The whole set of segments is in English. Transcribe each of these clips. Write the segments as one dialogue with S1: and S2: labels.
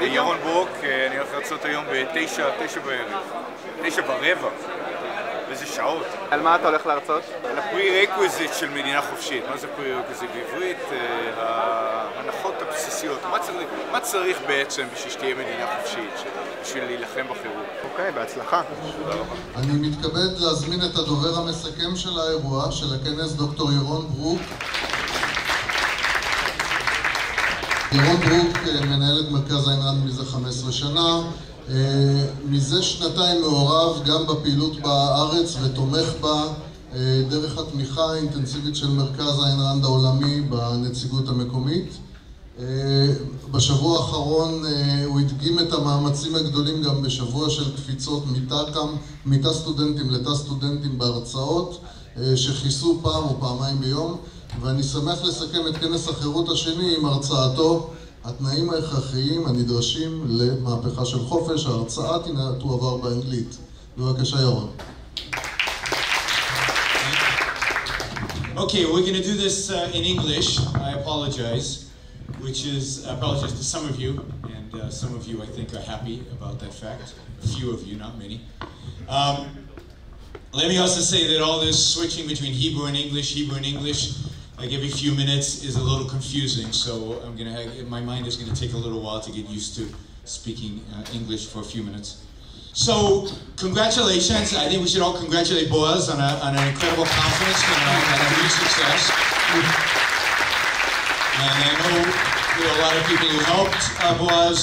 S1: ירון ברוק, אני הולך להרצות היום ב-9 בערב. 9 ורבע. איזה שעות.
S2: על מה אתה הולך להרצות?
S1: על הפרי-רקוויזיט של מדינה חופשית. מה זה פרי-רקוויזיט בעברית? ההנחות הבסיסיות. מה צריך בעצם בשביל שתהיה מדינה חופשית, בשביל להילחם בחירות?
S2: אוקיי, בהצלחה.
S1: תודה רבה.
S3: אני מתכבד להזמין את הדובר המסכם של האירוע, של הכנס, דוקטור ירון ברוק. ירון ברוק מנהל את מרכז איין רנד מזה 15 שנה. מזה שנתיים מעורב גם בפעילות בארץ ותומך בה דרך התמיכה האינטנסיבית של מרכז איין רנד העולמי בנציגות המקומית. בשבוע האחרון הוא הדגים את המאמצים הגדולים גם בשבוע של קפיצות מתא סטודנטים לתא סטודנטים בהרצאות שכיסו פעם או פעמיים ביום, ואני שמח לסכם את כנס החירות השני עם הרצאתו התנאים ההכרחיים הנדרשים למהפכה של חופש. ההרצאה תועבר באנגלית. בבקשה ירון.
S4: Okay, we're going to do this in English. I apologize, apologize to some of you, and some of you I think are happy about that fact. A few of you, not many. Let me also say that all this switching between Hebrew and English, like every few minutes, is a little confusing. So my mind is going to take a little while to get used to speaking English for a few minutes. So, congratulations. I think we should all congratulate Boaz on an incredible conference and a huge success. And I know there are a lot of people who helped Boaz,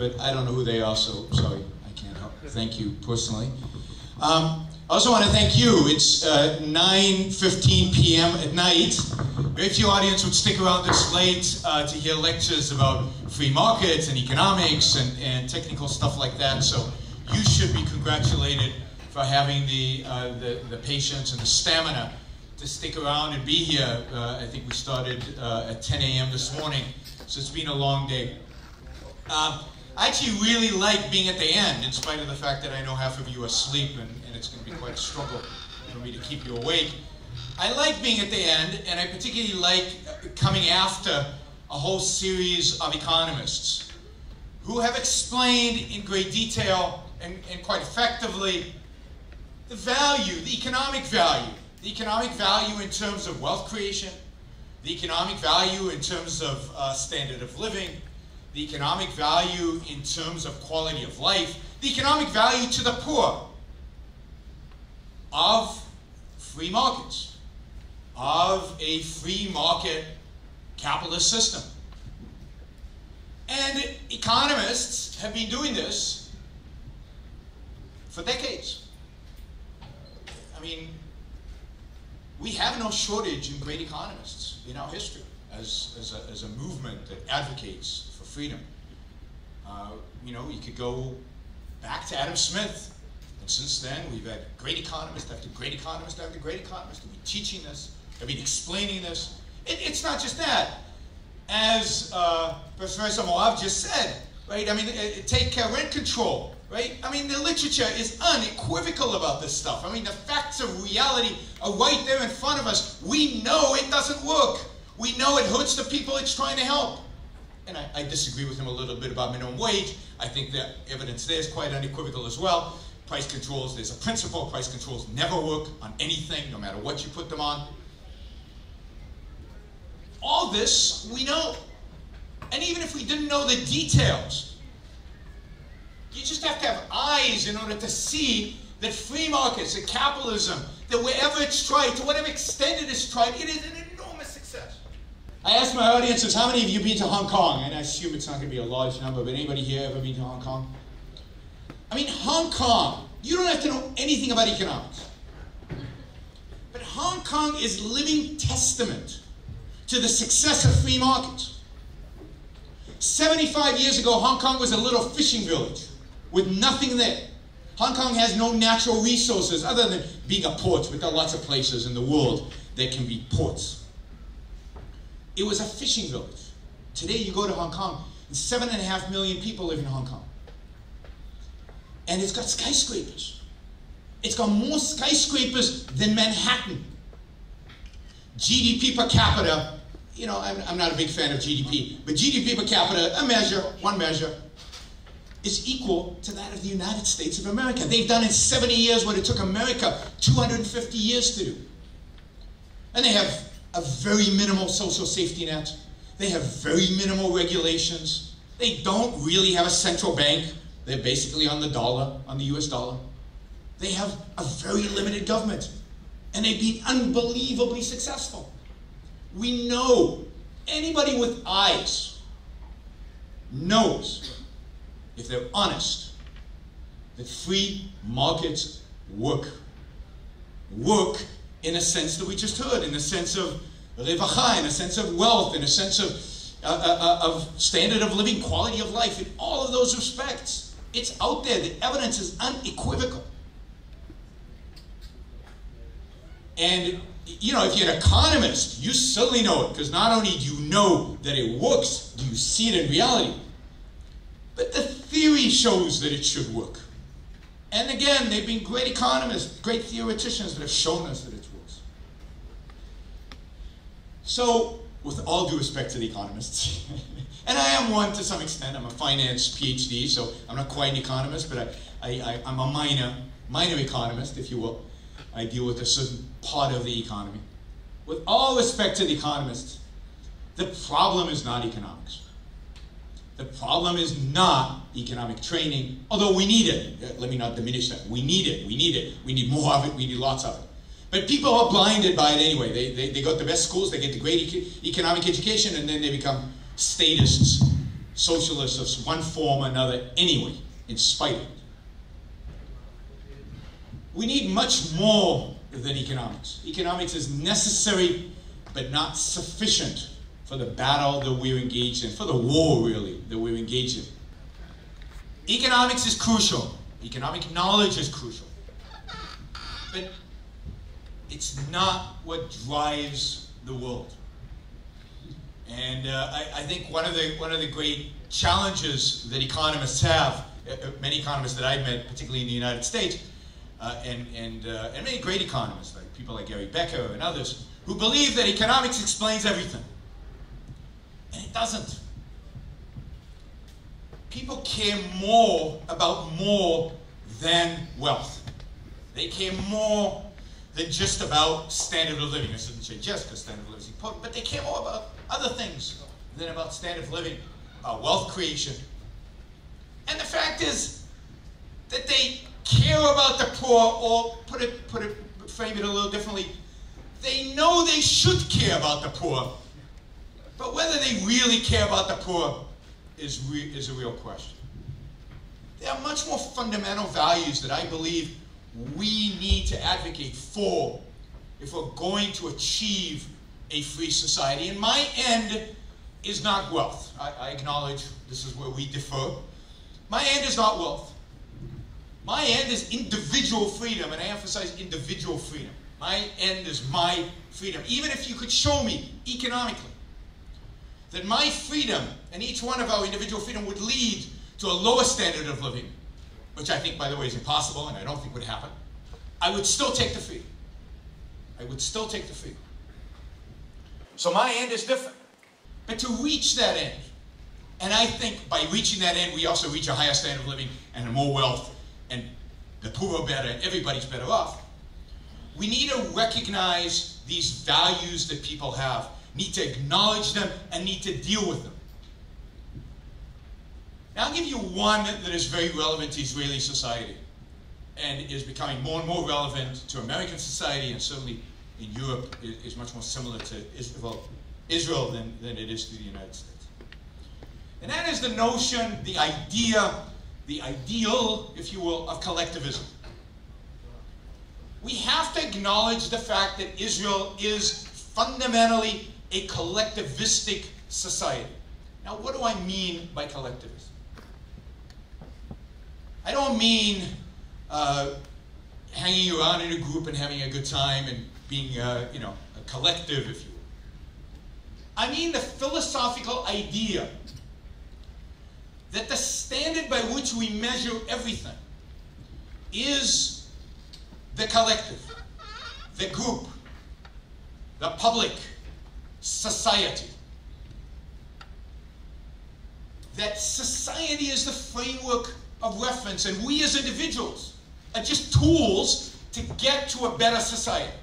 S4: but I don't know who they are, so sorry, I can't help. Thank you personally. I also want to thank you. It's 9:15 p.m. at night. Very few audience would stick around this late to hear lectures about free markets and economics and technical stuff like that. So you should be congratulated for having the patience and the stamina to stick around and be here. I think we started at 10 a.m. this morning, so it's been a long day. I actually really like being at the end, in spite of the fact that I know half of you are asleep and it's going to be quite a struggle for me to keep you awake. I like being at the end, and I particularly like coming after a whole series of economists who have explained in great detail and quite effectively the value, the economic value in terms of wealth creation, the economic value in terms of standard of living, the economic value in terms of quality of life, the economic value to the poor of free markets, of a free market capitalist system. And economists have been doing this for decades. I mean, we have no shortage in great economists in our history as a movement that advocates for freedom. You know, you could go back to Adam Smith, and since then we've had great economist after great economist after great economist who've been teaching this, have been explaining this. It's not just that. As Professor Moab just said, right? I mean, take rent control, right? I mean, the literature is unequivocal about this stuff. I mean, the facts of reality are right there in front of us. We know it doesn't work. We know it hurts the people it's trying to help. And I disagree with him a little bit about minimum wage. I think the evidence there is quite unequivocal as well. Price controls, there's a principle, price controls never work on anything, no matter what you put them on. All this we know. And even if we didn't know the details, you just have to have eyes in order to see that free markets, that capitalism, that wherever it's tried, to whatever extent it is tried, it is an enormous success. I asked my audiences, how many of you been to Hong Kong? And I assume it's not going to be a large number, but anybody here ever been to Hong Kong? I mean, Hong Kong, you don't have to know anything about economics. But Hong Kong is living testament to the success of free markets. 75 years ago, Hong Kong was a little fishing village with nothing there. Hong Kong has no natural resources other than being a port, but there are lots of places in the world that can be ports. It was a fishing village. Today you go to Hong Kong, and 7.5 million people live in Hong Kong. And it's got skyscrapers. It's got more skyscrapers than Manhattan. GDP per capita, you know, I'm not a big fan of GDP, but GDP per capita, one measure, is equal to that of the United States of America. They've done in 70 years what it took America 250 years to do. And they have a very minimal social safety net. They have very minimal regulations. They don't really have a central bank. They're basically on the dollar, on the US dollar. They have a very limited government. And they've been unbelievably successful. We know, anybody with eyes knows, if they're honest, that free markets work. Work in a sense that we just heard, in the sense of revacha, in a sense of wealth, in a sense of standard of living, quality of life, in all of those respects. It's out there. The evidence is unequivocal. And, you know, if you're an economist, you certainly know it, because not only do you know that it works, do you see it in reality, but the theory shows that it should work. And again, they've been great economists, great theoreticians that have shown us that it works. So, with all due respect to the economists, and I am one to some extent, I'm a finance PhD, so I'm not quite an economist, but I'm a minor economist, if you will. I deal with a certain part of the economy. With all respect to the economists, the problem is not economics. The problem is not economic training, although we need it. Let me not diminish that. We need it. We need it. We need more of it. We need lots of it. But people are blinded by it anyway. They go to the best schools, they get the great economic education, and then they become statists, socialists of one form or another anyway, in spite of it. We need much more than economics. Economics is necessary, but not sufficient for the battle that we're engaged in, for the war, really, that we're engaged in. Economics is crucial. Economic knowledge is crucial. But it's not what drives the world. And I think one of the great challenges that economists have, many economists that I've met, particularly in the United States, and many great economists, like people like Gary Becker and others, who believe that economics explains everything. And it doesn't. People care more about more than wealth. They care more than just about standard of living. I shouldn't say just because standard of living is important, but they care more about other things than about standard of living, about wealth creation. And the fact is that they care about the poor, or frame it a little differently, they know they should care about the poor, but whether they really care about the poor is a real question. There are much more fundamental values that I believe we need to advocate for if we're going to achieve a free society. And my end is not wealth. I acknowledge this is where we differ. My end is not wealth. My end is individual freedom, and I emphasize individual freedom. My end is my freedom. Even if you could show me economically that my freedom and each one of our individual freedom would lead to a lower standard of living, which I think, by the way, is impossible and I don't think would happen, I would still take the freedom. I would still take the freedom. So my end is different. But to reach that end, and I think by reaching that end, we also reach a higher standard of living and more wealth, and the poor are better, and everybody's better off. We need to recognize these values that people have, need to acknowledge them, and need to deal with them. Now I'll give you one that is very relevant to Israeli society, and is becoming more and more relevant to American society, and certainly in Europe is much more similar to Israel than it is to the United States. And that is the notion, the idea, the ideal, if you will, of collectivism. We have to acknowledge the fact that Israel is fundamentally a collectivistic society. Now, what do I mean by collectivism? I don't mean hanging around in a group and having a good time and being, a collective, if you will. I mean the philosophical idea that the standard by which we measure everything is the collective, the group, the public, society. that society is the framework of reference, and we as individuals are just tools to get to a better society,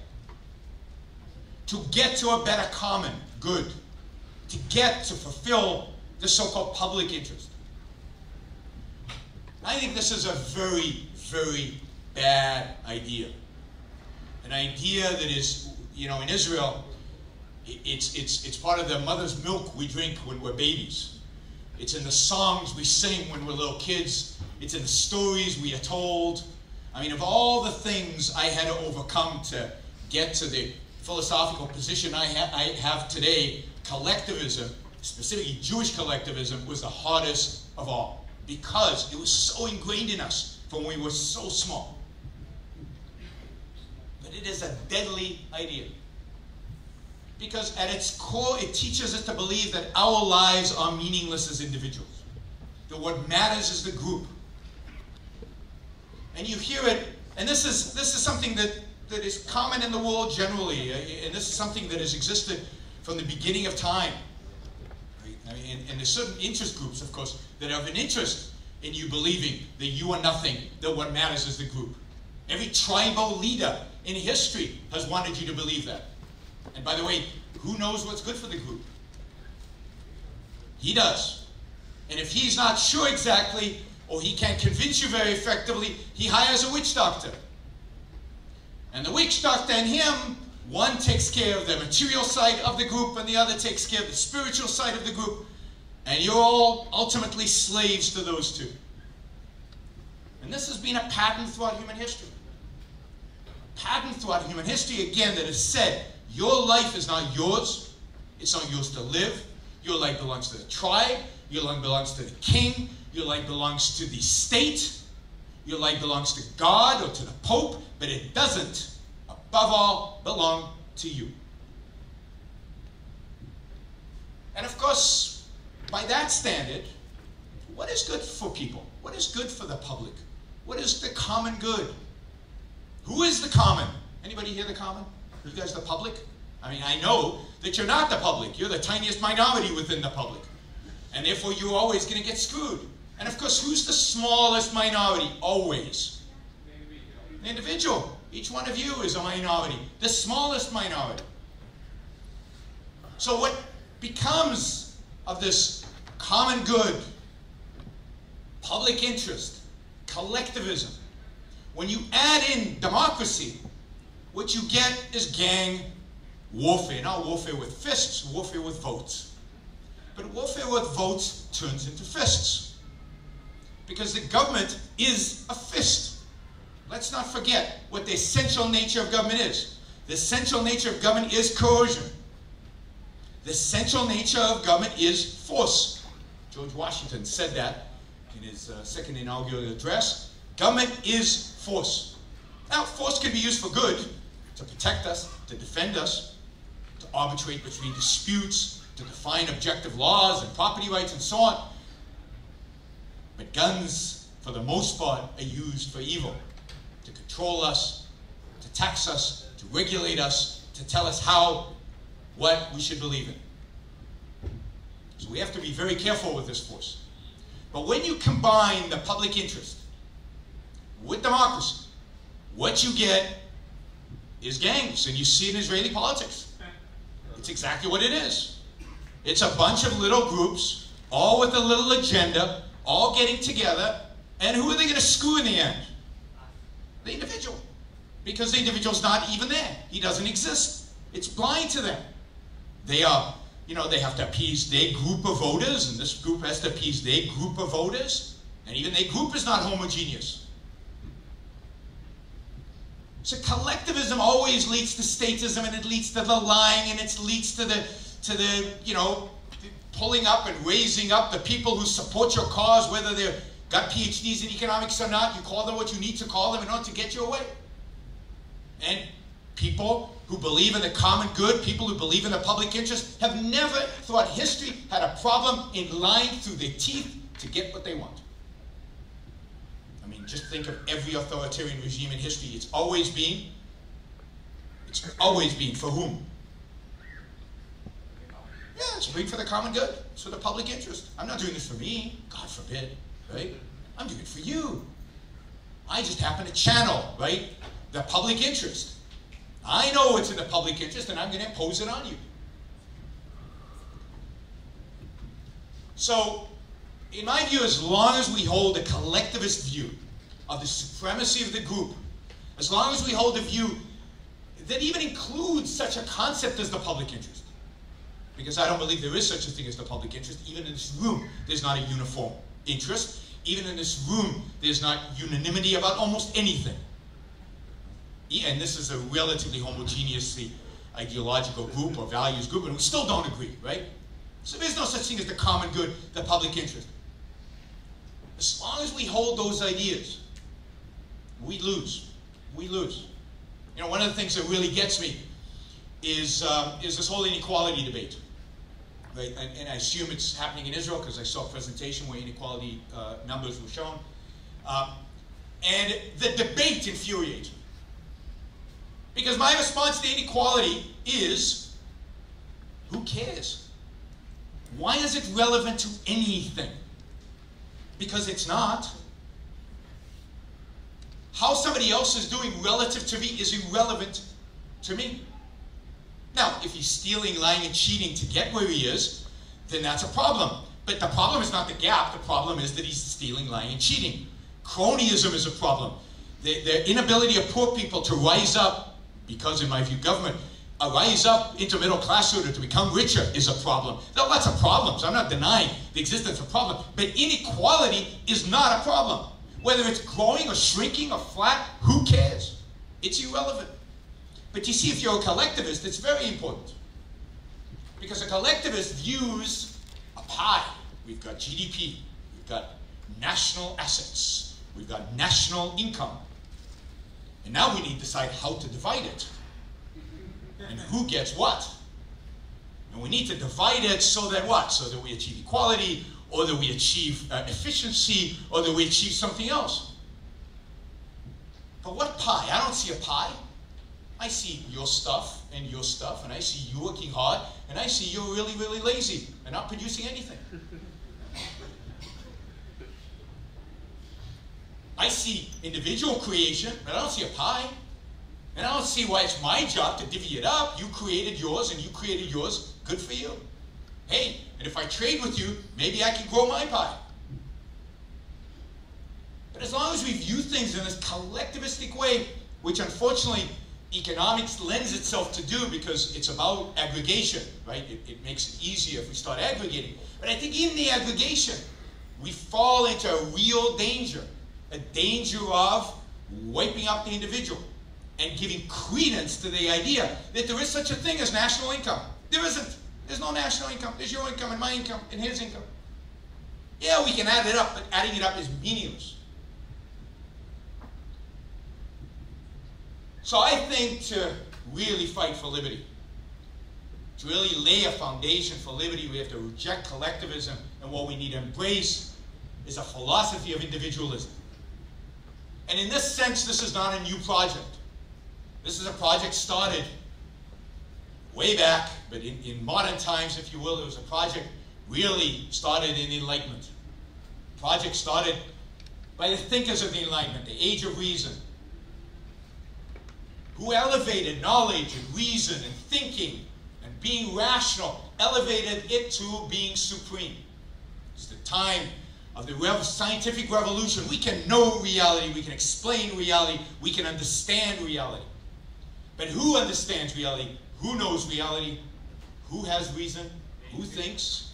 S4: to get to a better common good, to get to fulfill the so-called public interest. I think this is a very, very bad idea. An idea that is, you know, in Israel, it's part of the mother's milk we drink when we're babies. It's in the songs we sing when we're little kids. It's in the stories we are told. I mean, of all the things I had to overcome to get to the philosophical position I have today, collectivism, specifically Jewish collectivism, was the hardest of all, because it was so ingrained in us from when we were so small. But it is a deadly idea, because at its core it teaches us to believe that our lives are meaningless as individuals, that what matters is the group. And you hear it, and this is something that is common in the world generally, and this is something that has existed from the beginning of time. Right? I mean, and there's certain interest groups, of course, that have an interest in you believing that you are nothing, that what matters is the group. Every tribal leader in history has wanted you to believe that. And by the way, who knows what's good for the group? He does. And if he's not sure exactly, or he can't convince you very effectively, he hires a witch doctor. And the witch doctor and him, one takes care of the material side of the group, and the other takes care of the spiritual side of the group. And you're all ultimately slaves to those two. And this has been a pattern throughout human history. A pattern throughout human history, again, that has said, your life is not yours. It's not yours to live. Your life belongs to the tribe. Your life belongs to the king. Your life belongs to the state. Your life belongs to God or to the Pope, but it doesn't, above all, belong to you. And of course, by that standard, what is good for people? What is good for the public? What is the common good? Who is the common? Anybody here the common? Are you guys the public? I mean, I know that you're not the public. You're the tiniest minority within the public. And therefore, you're always going to get screwed. And of course, who's the smallest minority? Always. An individual. Each one of you is a minority. The smallest minority. So what becomes of this common good, public interest, collectivism? When you add in democracy, what you get is gang warfare. Not warfare with fists, warfare with votes. But warfare with votes turns into fists. Because the government is a fist. Let's not forget what the essential nature of government is. The essential nature of government is coercion. The essential nature of government is force. George Washington said that in his second inaugural address. Government is force. Now, force can be used for good, to protect us, to defend us, to arbitrate between disputes, to define objective laws and property rights and so on. But guns, for the most part, are used for evil. To control us, to tax us, to regulate us, to tell us what we should believe in. So we have to be very careful with this force. But when you combine the public interest with democracy, what you get is gangs. And you see it in Israeli politics. It's exactly what it is. It's a bunch of little groups, all with a little agenda, all getting together, and who are they going to screw in the end? The individual. Because the individual's not even there. He doesn't exist. It's blind to them. They are, they have to appease their group of voters, and this group has to appease their group of voters, and even their group is not homogeneous. So collectivism always leads to statism, and it leads to the lying, and it leads to the pulling up and raising up the people who support your cause, whether they've got PhDs in economics or not. You call them what you need to call them in order to get your way. And people who believe in the common good, people who believe in the public interest, have never throughout history had a problem in lying through their teeth to get what they want. I mean, just think of every authoritarian regime in history. It's always been for whom? Yeah, it's rigged for the common good. It's for the public interest. I'm not doing this for me, God forbid, right? I'm doing it for you. I just happen to channel, right, the public interest. I know it's in the public interest, and I'm going to impose it on you. So, in my view, as long as we hold a collectivist view of the supremacy of the group, as long as we hold a view that even includes such a concept as the public interest, because I don't believe there is such a thing as the public interest. Even in this room, there's not a uniform interest. Even in this room, there's not unanimity about almost anything. And this is a relatively homogeneously ideological group or values group, and we still don't agree, right? So there's no such thing as the common good, the public interest. As long as we hold those ideas, we lose. We lose. You know, one of the things that really gets me is this whole inequality debate. Right? And I assume it's happening in Israel because I saw a presentation where inequality numbers were shown. And the debate infuriates me. Because my response to inequality is, who cares? Why is it relevant to anything? Because it's not. How somebody else is doing relative to me is irrelevant to me. Now, if he's stealing, lying, and cheating to get where he is, then that's a problem. But the problem is not the gap. The problem is that he's stealing, lying, and cheating. Cronyism is a problem. The inability of poor people to rise up, because in my view, government, rise up into middle class or to become richer is a problem. There are lots of problems. I'm not denying the existence of problems. But inequality is not a problem. Whether it's growing or shrinking or flat, who cares? It's irrelevant. But you see, if you're a collectivist, it's very important. Because a collectivist views a pie. We've got GDP. We've got national assets. We've got national income. And now we need to decide how to divide it. And who gets what. And we need to divide it so that what? So that we achieve equality, or that we achieve efficiency, or that we achieve something else. But what pie? I don't see a pie. I see your stuff, and I see you working hard, and I see you're really, really lazy and not producing anything. I see individual creation, but I don't see a pie. And I don't see why it's my job to divvy it up. You created yours, and you created yours. Good for you. Hey, and if I trade with you, maybe I can grow my pie. But as long as we view things in this collectivistic way, which unfortunately economics lends itself to do because it's about aggregation, right? It makes it easier if we start aggregating. But I think in the aggregation, we fall into a real danger. A danger of wiping out the individual and giving credence to the idea that there is such a thing as national income. There isn't. There's no national income. There's your income and my income and his income. Yeah, we can add it up, but adding it up is meaningless. So I think to really fight for liberty, to really lay a foundation for liberty, we have to reject collectivism, and what we need to embrace is a philosophy of individualism. And in this sense, this is not a new project. This is a project started way back, but in modern times, if you will, it was a project really started in the Enlightenment. A project started by the thinkers of the Enlightenment, the Age of Reason, who elevated knowledge and reason and thinking and being rational, elevated it to being supreme. It's the time of the scientific revolution. We can know reality, we can explain reality, we can understand reality. But who understands reality? Who knows reality? Who has reason? Who thinks?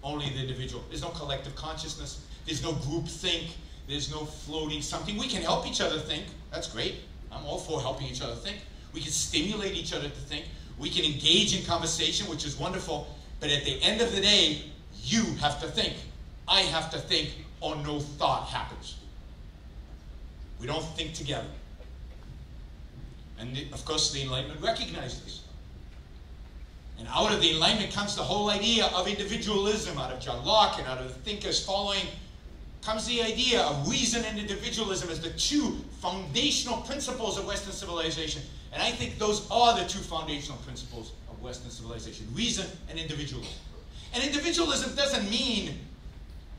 S4: Only the individual. There's no collective consciousness. There's no group think. There's no floating something. We can help each other think. That's great. I'm all for helping each other think. We can stimulate each other to think. We can engage in conversation, which is wonderful. But at the end of the day, you have to think. I have to think, or no thought happens. We don't think together. And of course, the Enlightenment recognized this. And out of the Enlightenment comes the whole idea of individualism. Out of John Locke and out of the thinkers following comes the idea of reason and individualism as the two foundational principles of Western civilization. And I think those are the two foundational principles of Western civilization. Reason and individualism. And individualism doesn't mean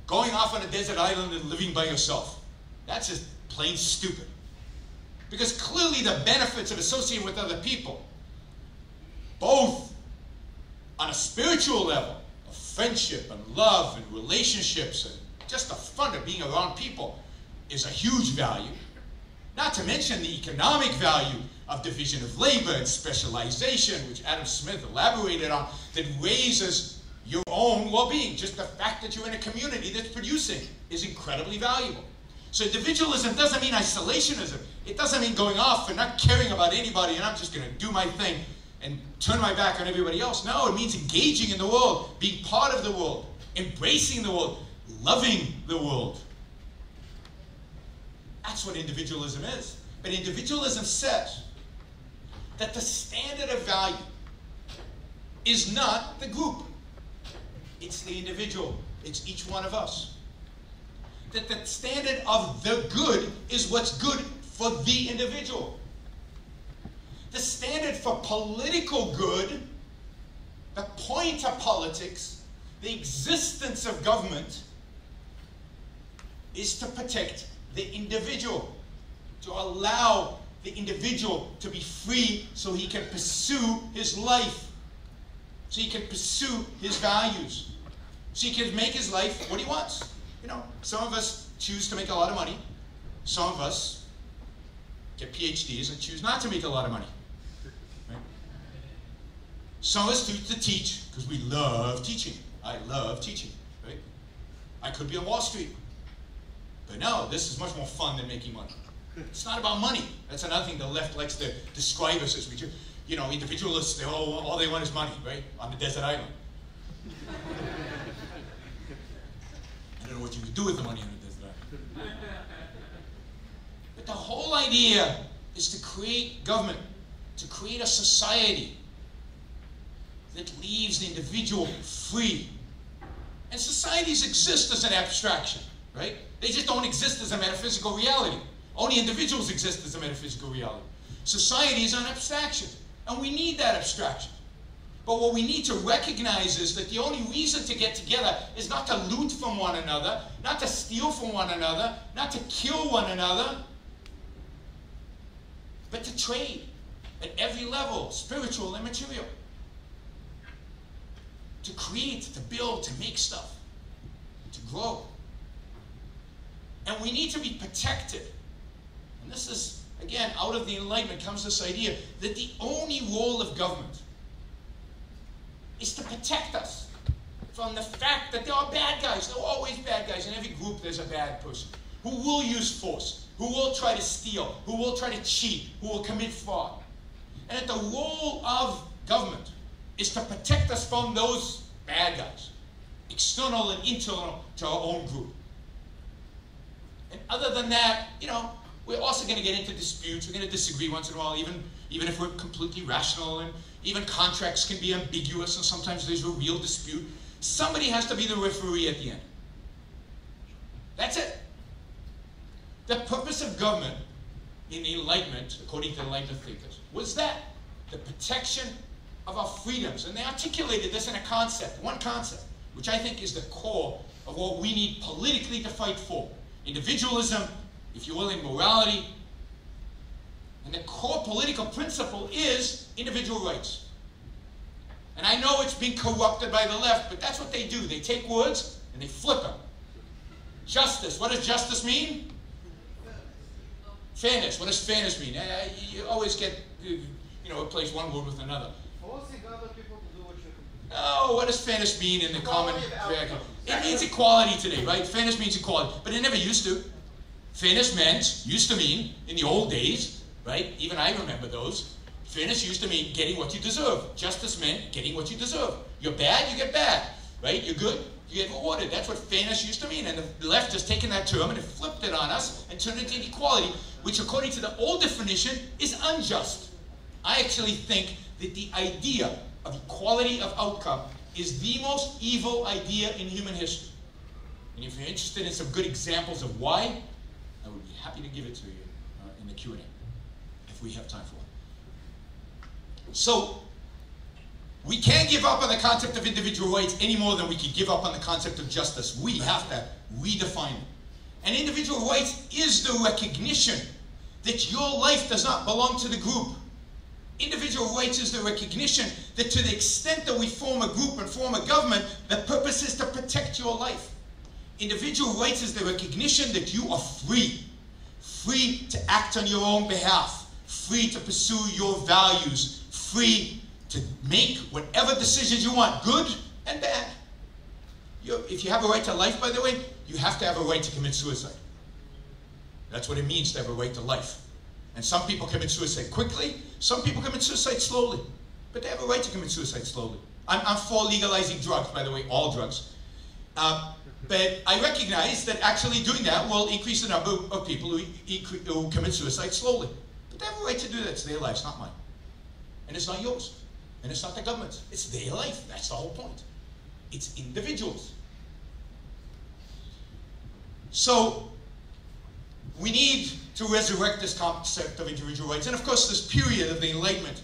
S4: going off on a desert island and living by yourself. That's just plain stupid. Because clearly the benefits of associating with other people, both on a spiritual level, of friendship and love and relationships and just the fun of being around people, is a huge value. Not to mention the economic value of division of labor and specialization, which Adam Smith elaborated on, that raises your own well-being. Just the fact that you're in a community that's producing is incredibly valuable. So individualism doesn't mean isolationism. It doesn't mean going off and not caring about anybody and I'm just going to do my thing and turn my back on everybody else. No, it means engaging in the world, being part of the world, embracing the world, loving the world. That's what individualism is. But individualism says that the standard of value is not the group. It's the individual. It's each one of us. That the standard of the good is what's good for the individual. The standard for political good, the point of politics, the existence of government, is to protect the individual, to allow the individual to be free so he can pursue his life, so he can pursue his values, so he can make his life what he wants. You know, some of us choose to make a lot of money. Some of us get PhDs and choose not to make a lot of money. Right? Some of us choose to teach because we love teaching. I love teaching. Right? I could be on Wall Street. But no, this is much more fun than making money. It's not about money. That's another thing the left likes to describe us as. You know, individualists, all they want is money, right? On the desert island. I don't know what you would do with the money on the desert island. But the whole idea is to create government, to create a society that leaves the individual free. And societies exist as an abstraction, right? They just don't exist as a metaphysical reality. Only individuals exist as a metaphysical reality. Society is an abstraction, and we need that abstraction. But what we need to recognize is that the only reason to get together is not to loot from one another, not to steal from one another, not to kill one another, but to trade at every level, spiritual and material. To create, to build, to make stuff, to grow. And we need to be protected. And this is, again, out of the Enlightenment comes this idea that the only role of government is to protect us from the fact that there are bad guys. There are always bad guys. In every group there's a bad person who will use force, who will try to steal, who will try to cheat, who will commit fraud. And that the role of government is to protect us from those bad guys, external and internal to our own group. And other than that, you know, we're also going to get into disputes. We're going to disagree once in a while, even if we're completely rational, and even contracts can be ambiguous, and sometimes there's a real dispute. Somebody has to be the referee at the end. That's it. The purpose of government in the Enlightenment, according to Enlightenment thinkers, was that, the protection of our freedoms. And they articulated this in a concept, one concept, which I think is the core of what we need politically to fight for. Individualism, if you will, in morality. And the core political principle is individual rights. And I know it's been corrupted by the left, but that's what they do. They take words and they flip them. Justice. What does justice mean? Fairness. What does fairness mean? You always get, replace one word with another.
S5: Forcing other people to do what you can.
S4: Oh, what does fairness mean in the common? It means equality today, right? Fairness means equality, but it never used to. Fairness used to mean, in the old days, right? Even I remember those. Fairness used to mean getting what you deserve. Justice meant getting what you deserve. You're bad, you get bad, right? You're good, you get rewarded. That's what fairness used to mean. And the left has taken that term and it flipped it on us and turned it into equality, which according to the old definition is unjust. I actually think that the idea of equality of outcome is the most evil idea in human history. And if you're interested in some good examples of why, I would be happy to give it to you in the Q&A, if we have time for it. So, We can't give up on the concept of individual rights any more than we can give up on the concept of justice. We have to redefine it. And individual rights is the recognition that your life does not belong to the group. Individual rights is the recognition that to the extent that we form a group and form a government, the purpose is to protect your life. Individual rights is the recognition that you are free. Free to act on your own behalf. Free to pursue your values. Free to make whatever decisions you want, good and bad. If you have a right to life, by the way, you have to have a right to commit suicide. That's what it means to have a right to life. And some people commit suicide quickly, some people commit suicide slowly. But they have a right to commit suicide slowly. I'm for legalizing drugs, by the way, all drugs. But I recognize that actually doing that will increase the number of people who commit suicide slowly. But they have a right to do that. It's their life, it's not mine. And it's not yours. And it's not the government's. It's their life. That's the whole point. It's individuals. So, we need to resurrect this concept of individual rights. And of course, this period of the Enlightenment,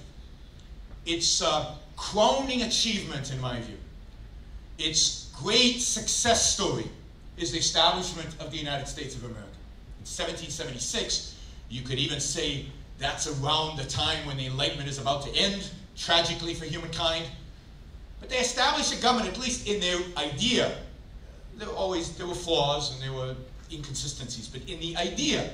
S4: it's a crowning achievement in my view. Its great success story is the establishment of the United States of America. In 1776, you could even say that's around the time when the Enlightenment is about to end, tragically for humankind. But they established a government, at least in their idea. There were flaws and there were inconsistencies, but in the idea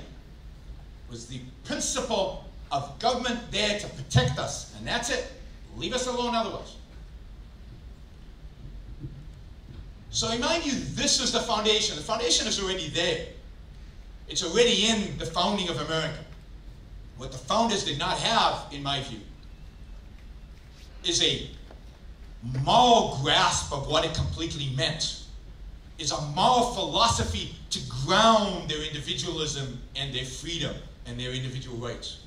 S4: was the principle of government there to protect us, and that's it. Leave us alone otherwise. So in my view, this is the foundation. The foundation is already there. It's already in the founding of America. What the founders did not have, in my view, is a moral grasp of what it completely meant, is a moral philosophy to ground their individualism and their freedom and their individual rights.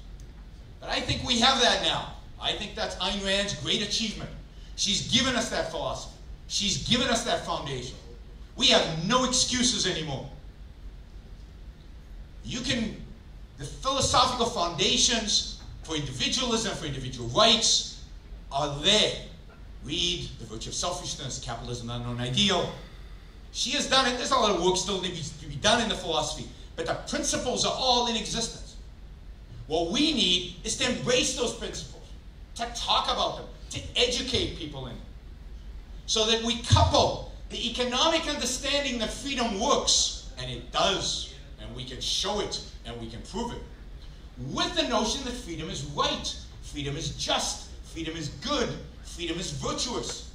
S4: But I think we have that now. I think that's Ayn Rand's great achievement. She's given us that philosophy. She's given us that foundation. We have no excuses anymore. The philosophical foundations for individualism, for individual rights, are there. Read The Virtue of Selfishness, Capitalism, the Unknown Ideal. She has done it. There's a lot of work still to be done in the philosophy, but the principles are all in existence. What we need is to embrace those principles, to talk about them, to educate people in them, so that we couple the economic understanding that freedom works, and it does, and we can show it, and we can prove it, with the notion that freedom is right, freedom is just, freedom is good, freedom is virtuous.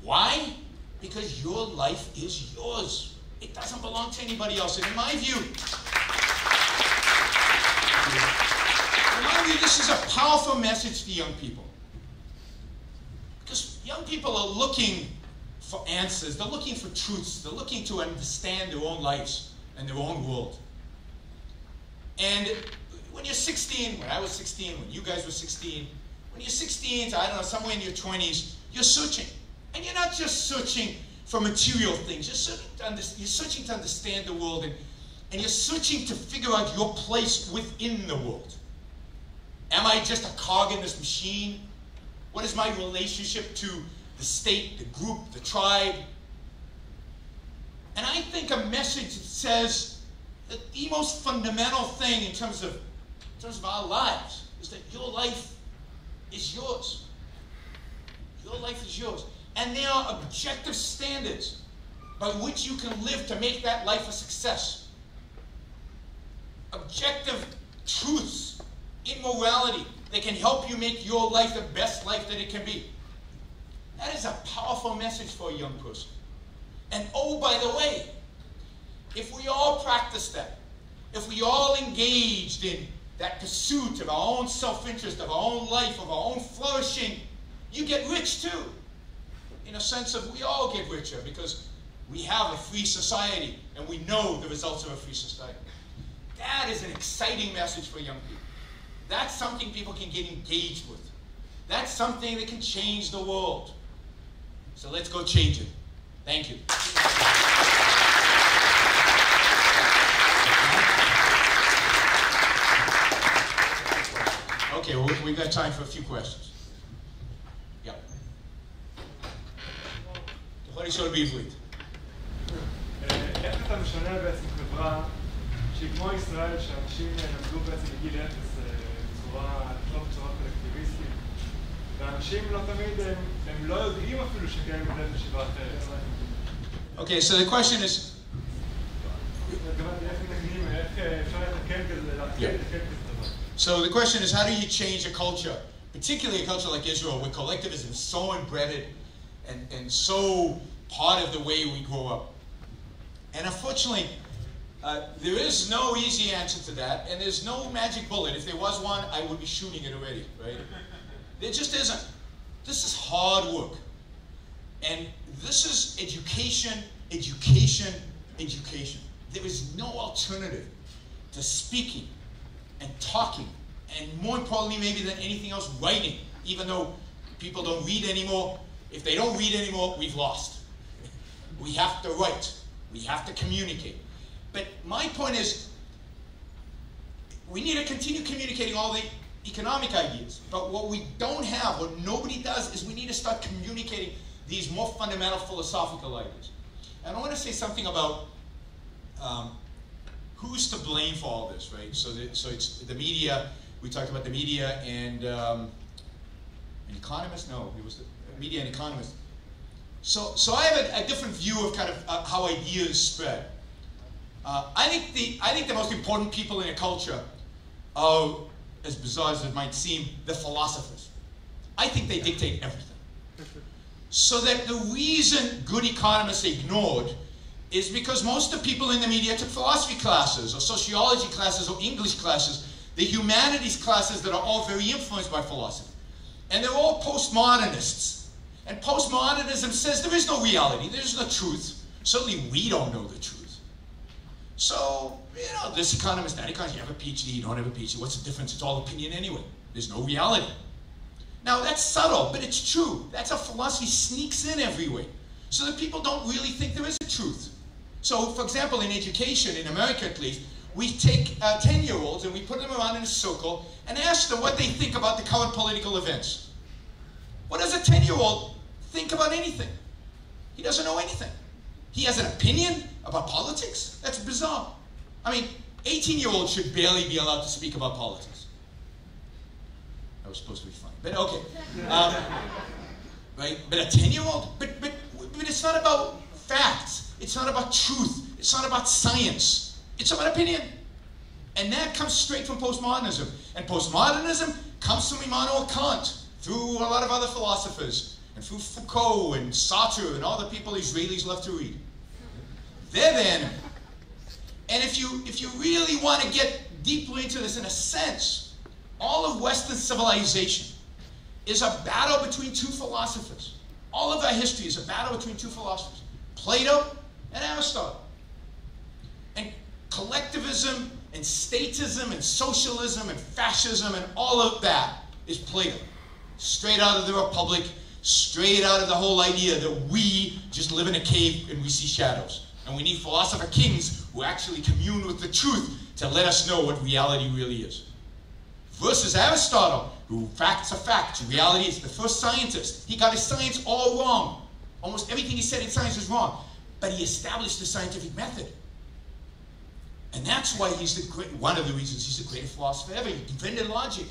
S4: Why? Because your life is yours. It doesn't belong to anybody else. And in my view, this is a powerful message to young people. Because young people are looking for answers. They're looking for truths. They're looking to understand their own lives and their own world. And when you're 16, when I was 16, when you guys were 16, when you're 16 to, I don't know, somewhere in your 20s, you're searching. And you're not just searching for material things. You're searching to understand the world, and you're searching to figure out your place within the world. Am I just a cog in this machine? What is my relationship to the state, the group, the tribe? And I think a message that says that the most fundamental thing in terms of our lives is that your life is yours. Your life is yours. And there are objective standards by which you can live to make that life a success. Objective truths in morality that can help you make your life the best life that it can be. That is a powerful message for a young person. And oh, by the way, if we all practice that, if we all engaged in that pursuit of our own self-interest, of our own life, of our own flourishing, you get rich too. In a sense of we all get richer because we have a free society and we know the results of a free society. That is an exciting message for young people. That's something people can get engaged with. That's something that can change the world. So let's go change it. Thank you. Okay, well, we've got time for a few questions. בוא נשאול בעברית.
S6: איך אתה משנה בעצם חברה שהיא כמו ישראל, שאנשים למדו בעצם בגיל אפס לחשוב בצורה קולקטיביסטית, ואנשים לא תמיד, הם לא יודעים אפילו שקיימת חשיבה אחרת.
S4: Okay, so the question is... So the question is, how do you change a culture, particularly a culture like Israel, where collectivism is so embedded and so part of the way we grow up? And unfortunately, there is no easy answer to that, and there's no magic bullet. If there was one, I would be shooting it already, right? There just isn't. This is hard work. And this is education, education, education. There is no alternative to speaking and talking, and more importantly maybe than anything else, writing. Even though people don't read anymore, if they don't read anymore, we've lost. We have to write. We have to communicate. But my point is, we need to continue communicating all the economic ideas. But what we don't have, what nobody does, is we need to start communicating these more fundamental philosophical ideas. And I want to say something about who's to blame for all this, right? So it's the media. We talked about the media and an economist. No, it was the media and economists. So I have a different view of kind of how ideas spread. I think the most important people in a culture are, as bizarre as it might seem, the philosophers. I think they dictate everything. So that the reason good economists are ignored is because most of the people in the media took philosophy classes or sociology classes or English classes, the humanities classes that are all very influenced by philosophy. And they're all postmodernists. And postmodernism says there is no reality, there's no truth. Certainly we don't know the truth. So, you know, this economist, that economist, you have a PhD, you don't have a PhD, what's the difference? It's all opinion anyway. There's no reality. Now that's subtle, but it's true. That's how philosophy sneaks in everywhere. So that people don't really think there is a truth. So, for example, in education, in America at least, we take 10-year-olds and we put them around in a circle and ask them what they think about the current political events. What does a 10-year-old think about anything? He doesn't know anything. He has an opinion about politics? That's bizarre. I mean, 18-year-olds should barely be allowed to speak about politics. That was supposed to be funny, but okay. Right? But a 10-year-old? But it's not about facts. It's not about truth. It's not about science. It's about opinion. And that comes straight from postmodernism. And postmodernism comes from Immanuel Kant, through a lot of other philosophers, and through Foucault and Sartre and all the people Israelis love to read. They're the enemy. And if you really want to get deeply into this, in a sense, all of Western civilization is a battle between two philosophers. All of our history is a battle between two philosophers, Plato and Aristotle. And collectivism and statism and socialism and fascism and all of that is Plato. Straight out of the Republic, straight out of the whole idea that we just live in a cave and we see shadows. And we need philosopher kings who actually commune with the truth to let us know what reality really is. Versus Aristotle, who facts are facts, reality is the first scientist. He got his science all wrong. Almost everything he said in science was wrong. But he established the scientific method. And that's why he's one of the reasons he's the greatest philosopher ever. He invented logic.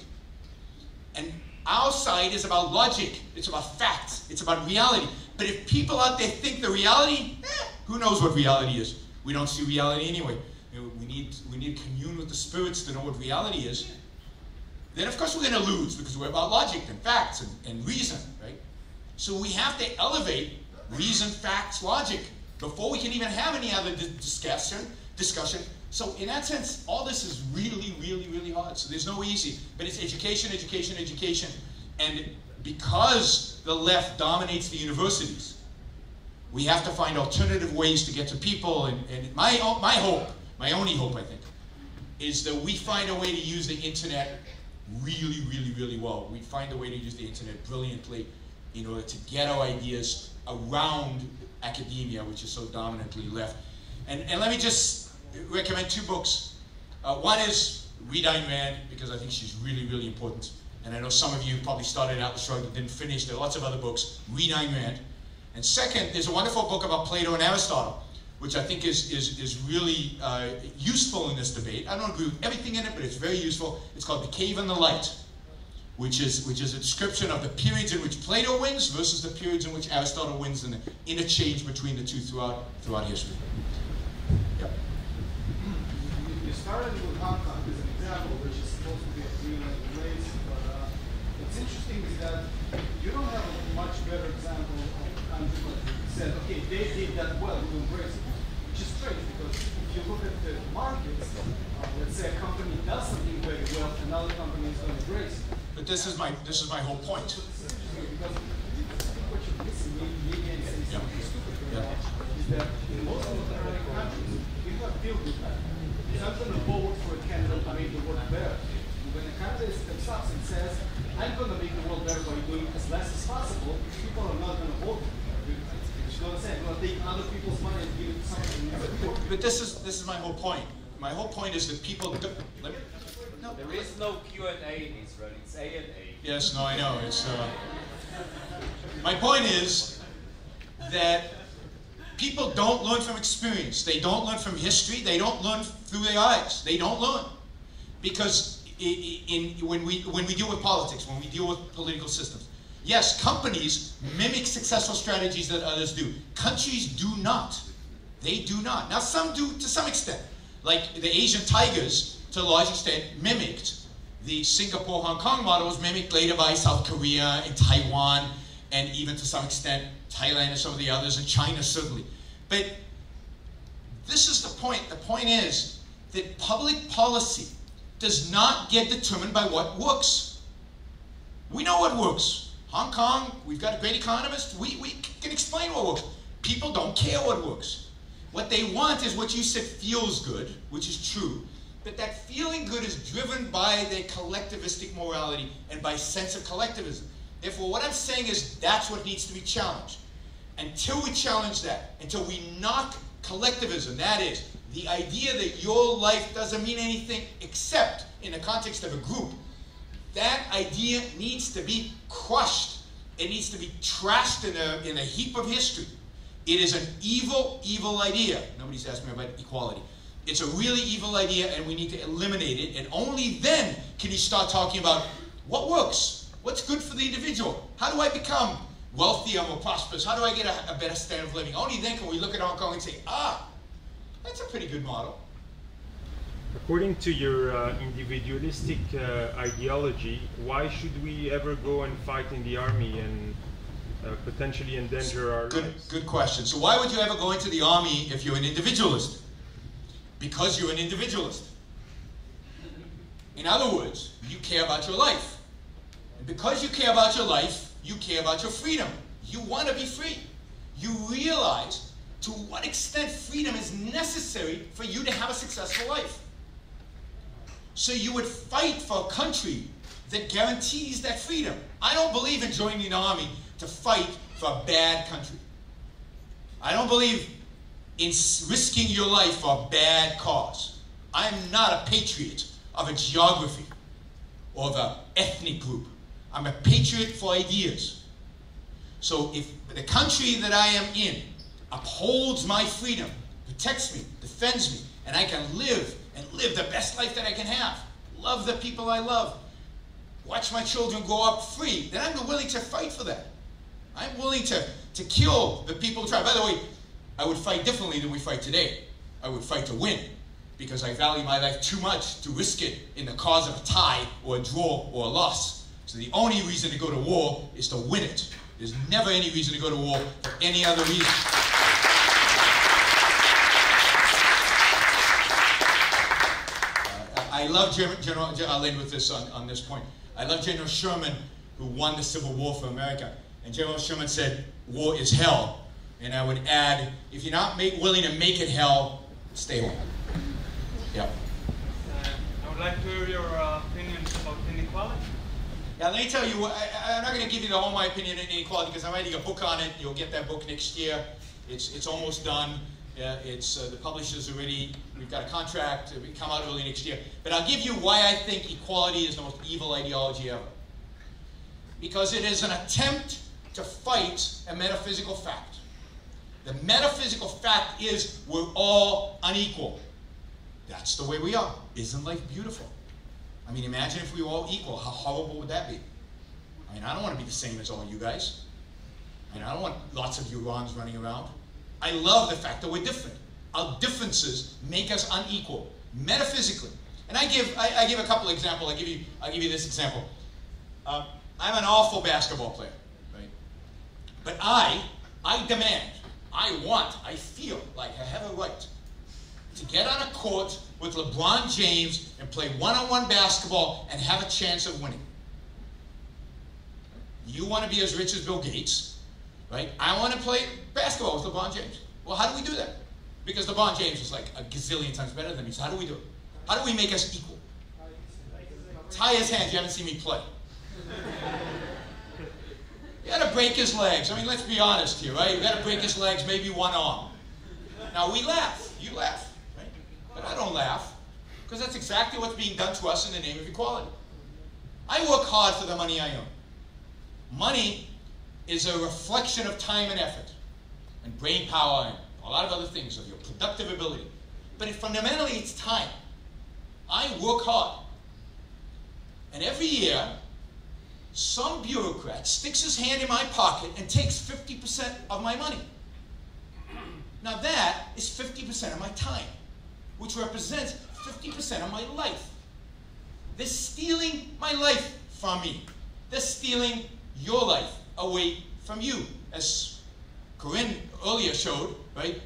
S4: And our side is about logic. It's about facts. It's about reality. But if people out there think the reality, who knows what reality is? We don't see reality anyway. You know, we need to commune with the spirits to know what reality is. Then of course we're going to lose because we're about logic and facts and reason, right? So we have to elevate reason, facts, logic before we can even have any other discussion. So in that sense, all this is really, really, really hard. So there's no easy. But it's education, education, education. And because the left dominates the universities, we have to find alternative ways to get to people. And my hope, my only hope, I think, is that we find a way to use the internet really, really, really well. We find a way to use the internet brilliantly in order to get our ideas around academia, which is so dominantly left. And let me just recommend two books. One is read Ayn Rand, because I think she's really, really important. And I know some of you probably started out the struggle and didn't finish. There are lots of other books. Read Ayn Rand. And second, there's a wonderful book about Plato and Aristotle, which I think is really useful in this debate. I don't agree with everything in it, but it's very useful. It's called The Cave and the Light, which is a description of the periods in which Plato wins versus the periods in which Aristotle wins, and the interchange between the two throughout history. Yep.
S5: You started with Hong Kong as an example, which is supposed to be a free-land place, but what's interesting is that you don't have a much better example of a country that said, okay, they did that well, we embrace it. Which is strange, because if you look at the markets, let's say a company does something very well, another company is going to embrace it.
S4: But this is my whole point.
S5: So this is interesting, because what you're missing, maybe and say something stupid very much, is that in most of the democratic countries, we have dealt with that. You're not going to vote for a candidate to make the world better. When a candidate steps up and says, I'm going to make the world better by doing as less as possible, people are not going to vote for it. You know what I'm saying? We're going to take other people's money and give it to something.
S4: But this is my whole point. My whole point is that people don't,
S7: No, there is no Q&A in Israel. It's A&A.
S4: Yes, no, I know. It's my point is that people don't learn from experience. They don't learn from history. They don't learn through their eyes. They don't learn because when we deal with politics, when we deal with political systems, yes, companies mimic successful strategies that others do. Countries do not. They do not. Now, some do to some extent, like the Asian tigers, to a large extent, mimicked the Singapore-Hong Kong model, was mimicked later by South Korea and Taiwan, and even to some extent, Thailand and some of the others, and China certainly. But this is the point. The point is that public policy does not get determined by what works. We know what works. Hong Kong, we've got a great economist. We can explain what works. People don't care what works. What they want is what you said feels good, which is true. But that feeling good is driven by their collectivistic morality and by sense of collectivism. Therefore, what I'm saying is that's what needs to be challenged. Until we challenge that, until we knock collectivism, that is, the idea that your life doesn't mean anything except in the context of a group, that idea needs to be crushed. It needs to be trashed in a heap of history. It is an evil, evil idea. Nobody's asked me about equality. It's a really evil idea, and we need to eliminate it. And only then can you start talking about what works, what's good for the individual. How do I become wealthier, more prosperous? How do I get a better standard of living? Only then can we look at Hong Kong and say, that's a pretty good model.
S6: According to your individualistic ideology, why should we ever go and fight in the army and potentially endanger our lives?
S4: Good question. So why would you ever go into the army if you're an individualist? Because you're an individualist. In other words, you care about your life. And because you care about your life, you care about your freedom. You want to be free. You realize to what extent freedom is necessary for you to have a successful life. So you would fight for a country that guarantees that freedom. I don't believe in joining the army to fight for a bad country. I don't believe in risking your life for a bad cause. I'm not a patriot of a geography or of an ethnic group. I'm a patriot for ideas. So if the country that I am in upholds my freedom, protects me, defends me, and I can live the best life that I can have, love the people I love, watch my children grow up free, then I'm willing to fight for that. I'm willing to kill the people who try. By the way, I would fight differently than we fight today. I would fight to win, because I value my life too much to risk it in the cause of a tie or a draw or a loss. So the only reason to go to war is to win it. There's never any reason to go to war for any other reason. I love General, I'll end with this on this point. I love General Sherman, who won the Civil War for America. And General Sherman said, war is hell. And I would add, if you're not willing to make it hell, stay home. Yeah.
S6: I would like to hear your opinions about inequality.
S4: Yeah, let me tell you, I'm not going to give you the whole my opinion on inequality, because I'm writing a book on it. You'll get that book next year. It's almost done. The publisher's already, we've got a contract. It will come out early next year. But I'll give you why I think equality is the most evil ideology ever. Because it is an attempt to fight a metaphysical fact. The metaphysical fact is we're all unequal. That's the way we are. Isn't life beautiful? I mean, imagine if we were all equal. How horrible would that be? I mean, I don't want to be the same as all you guys. I mean, I don't want lots of Yarons running around. I love the fact that we're different. Our differences make us unequal, metaphysically. And I give a couple of examples. I'll give you this example. I'm an awful basketball player, right? But I demand, I want, I feel like I have a right to get on a court with LeBron James and play one-on-one basketball and have a chance of winning. You want to be as rich as Bill Gates, right? I want to play basketball with LeBron James. Well, how do we do that? Because LeBron James is like a gazillion times better than me. So how do we do it? How do we make us equal? Tie his hands. You haven't seen me play. You got to break his legs. I mean, let's be honest here, right? You got to break his legs, maybe one arm. Now we laugh. You laugh, right? But I don't laugh because that's exactly what's being done to us in the name of equality. I work hard for the money I own. Money is a reflection of time and effort and brain power and a lot of other things, of your productive ability. But fundamentally, it's time. I work hard. And every year, some bureaucrat sticks his hand in my pocket and takes 50% of my money. Now that is 50% of my time, which represents 50% of my life. They're stealing my life from me. They're stealing your life away from you. As Corinne earlier showed, right?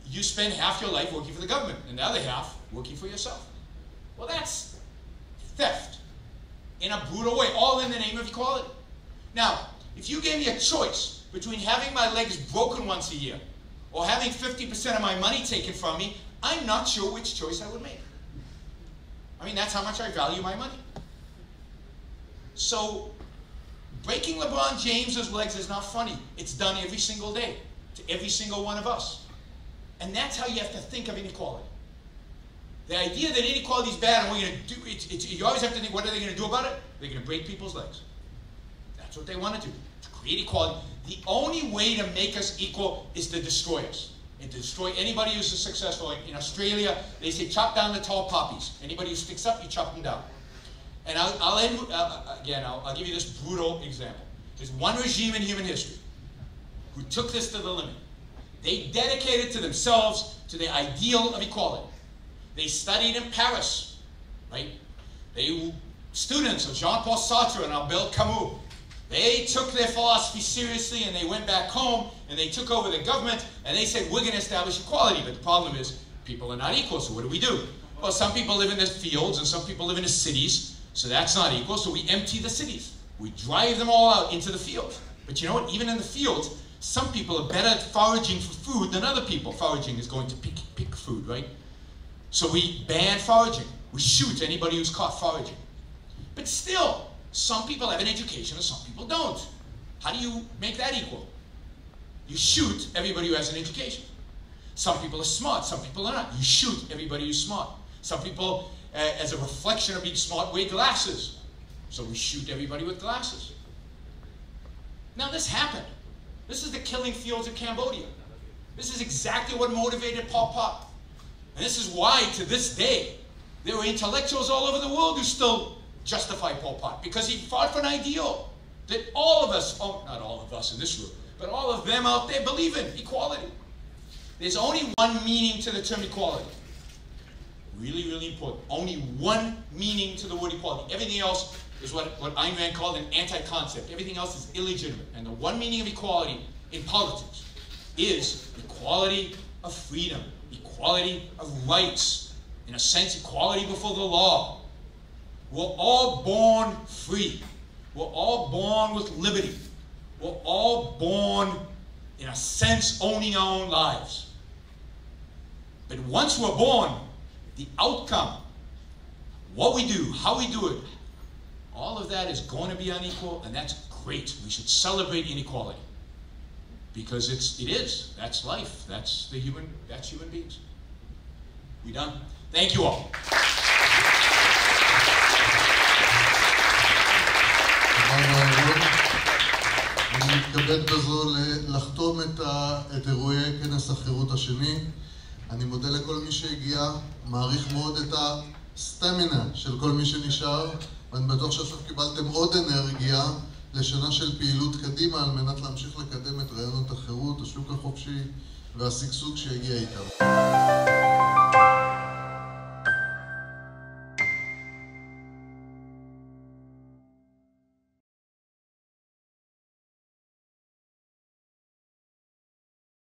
S4: You spend half your life working for the government and the other half working for yourself. Well, that's theft in a brutal way, all in the name of equality. Now, if you gave me a choice between having my legs broken once a year or having 50% of my money taken from me, I'm not sure which choice I would make. I mean, that's how much I value my money. So, breaking LeBron James's legs is not funny. It's done every single day to every single one of us. And that's how you have to think of inequality. The idea that inequality is bad and we're going to do it, you always have to think, what are they going to do about it? They're going to break people's legs. That's what they want to do, to create equality. The only way to make us equal is to destroy us. And to destroy anybody who's successful. In Australia, they say, chop down the tall poppies. Anybody who sticks up, you chop them down. And I'll end, again, I'll give you this brutal example. There's one regime in human history who took this to the limit. They dedicated to themselves to the ideal of equality. They studied in Paris, right? They students of Jean-Paul Sartre and Albert Camus. They took their philosophy seriously and they went back home and they took over the government and they said, we're going to establish equality. But the problem is, people are not equal, so what do? Well, some people live in the fields and some people live in the cities, so that's not equal, so we empty the cities. We drive them all out into the fields. But you know what? Even in the fields, some people are better at foraging for food than other people. Foraging is going to pick food, right? So we ban foraging. We shoot anybody who's caught foraging. But still, some people have an education and some people don't. How do you make that equal? You shoot everybody who has an education. Some people are smart, some people are not. You shoot everybody who's smart. Some people, as a reflection of being smart, wear glasses. So we shoot everybody with glasses. Now this happened. This is the killing fields of Cambodia. This is exactly what motivated Pol Pot. And this is why, to this day, there are intellectuals all over the world who still justify Pol Pot, because he fought for an ideal that all of us, oh, not all of us in this room, but all of them out there believe in, equality. There's only one meaning to the term equality. Really, really important. Only one meaning to the word equality. Everything else is what Ayn Rand called an anti-concept. Everything else is illegitimate. And the one meaning of equality in politics is equality of freedom, equality of rights, in a sense, equality before the law. We're all born free. We're all born with liberty. We're all born, in a sense, owning our own lives. But once we're born, the outcome, what we do, how we do it, all of that is going to be unequal, and that's great. We should celebrate inequality. Because it is. That's life. That's human beings. We done? Thank you all.
S3: Thank you. בעת בזו לחתום את אירועי כנס החירות השני. אני מודה לכל מי שהגיע, מעריך מאוד את הסטמינה של כל מי שנשאר, ואני בטוח שעכשיו קיבלתם עוד אנרגיה לשנה של פעילות קדימה על מנת להמשיך לקדם את רעיונות החירות, השוק החופשי והשגשוג שיגיע איתם.